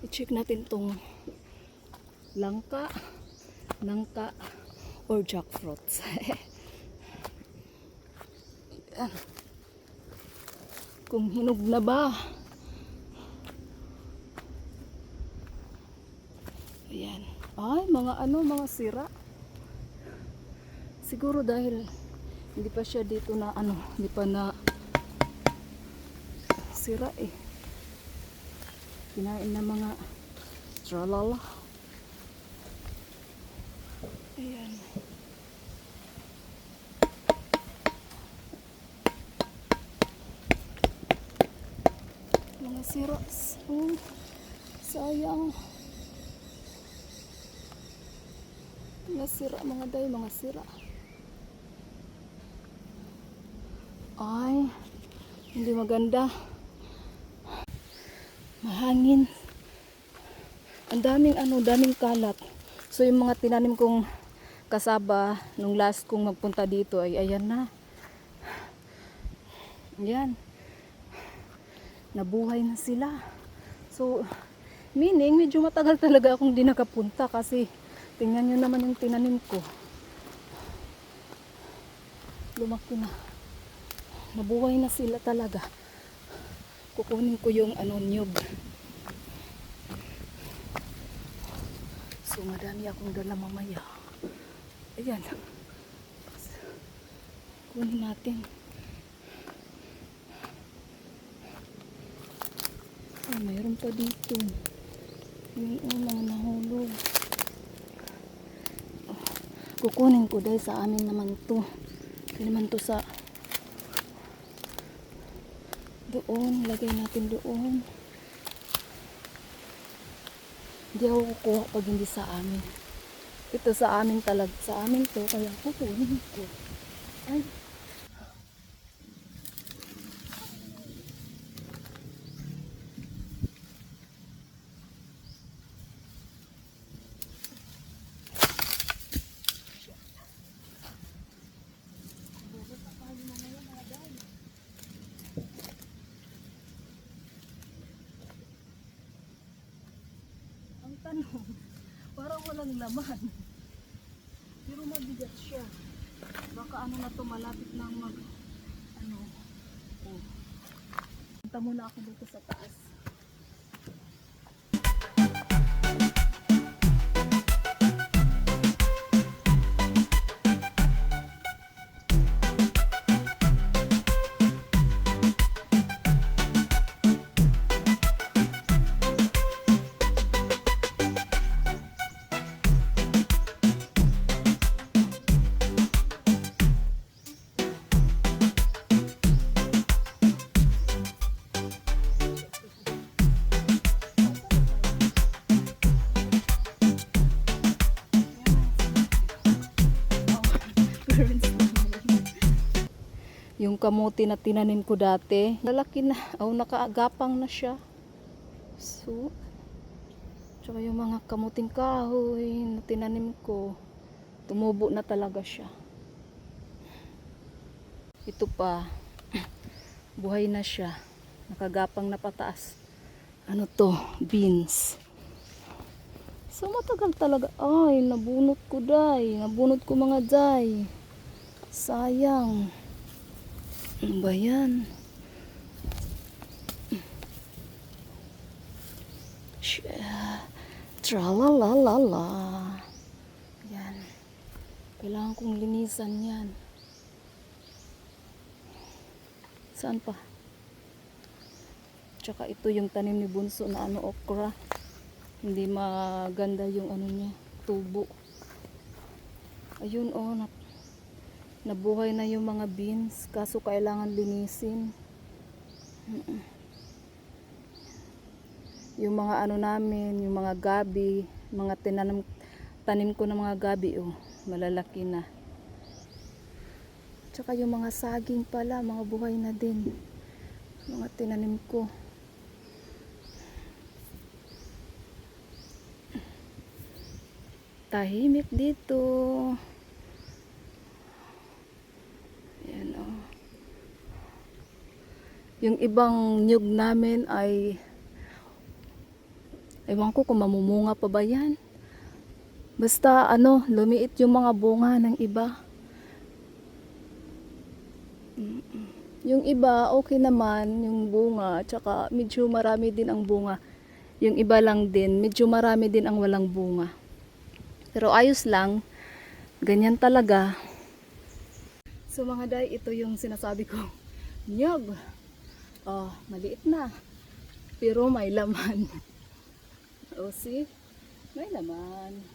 I-check natin tong langka, nangka, or jackfruits. Yan. Kung hinog na ba. Ayan. Ay, mga sira. Siguro dahil hindi pa siya dito na hindi pa na sira eh. Kinain na mga tralala. Ayan. Mga sira. Oh, sayang. Mga sira mga day, mga sira. Ay, hindi maganda. Mahangin. Ang daming kalat. So yung mga tinanim kong kasaba nung last kong magpunta dito ay ayan na. Ayan. Nabuhay na sila. So, meaning medyo matagal talaga akong di nakapunta kasi tingnan nyo naman yung tinanim ko. Lumaki na. Nabuhay na sila talaga. Kukunin ko yung nyug. So madami akong dala mamaya. Ayan. Kunin natin. Ay, mayroon pa dito. Yung mga nahulog. Kukunin ko dahil sa amin naman to. Hindi naman to sa doon, lagay natin doon. Hindi ako kukuha pag hindi sa amin. Ito sa amin talaga. Sa amin to, kaya kukunin ko. Ay. Tanong, parang walang laman. Pero mabigat siya. Baka na to, malapit na oh. Punta muna ako dito sa taas. Yung kamuti na tinanim ko dati, lalaki na, nakaagapang na siya. So, tsaka yung mga kamuting kahoy na tinanim ko, tumubo na talaga siya. Ito pa, buhay na siya, nakagapang na pataas. Ano to? Beans. So matagal talaga. Ay, nabunot ko day. Nabunot ko mga day. Sayang. Ano ba yan? Tralalala. Yan. Kailangan kong linisan yan. Saan pa? Tsaka ito yung tanim ni Bunso na okra. Hindi maganda yung niya, tubo. Ayun nabuhay na yung mga beans, kaso kailangan linisin. Yung mga namin, yung mga gabi, mga tanim ko na mga gabi, malalaki na. Tsaka yung mga saging pala, mga buhay na din. Mga tinanim ko. Tahimik dito. Ayan Yung ibang nyug namin ay Ewan ko kung mamumunga pa ba yan. Basta ano, lumiit yung mga bunga ng iba. Yung iba, okay naman yung bunga. Tsaka medyo marami din ang bunga. Yung iba lang din, medyo marami din ang walang bunga. Pero ayos lang. Ganyan talaga. So mga day, ito yung sinasabi ko. Nyog! Oh, maliit na. Pero may laman. Oh, see? May laman.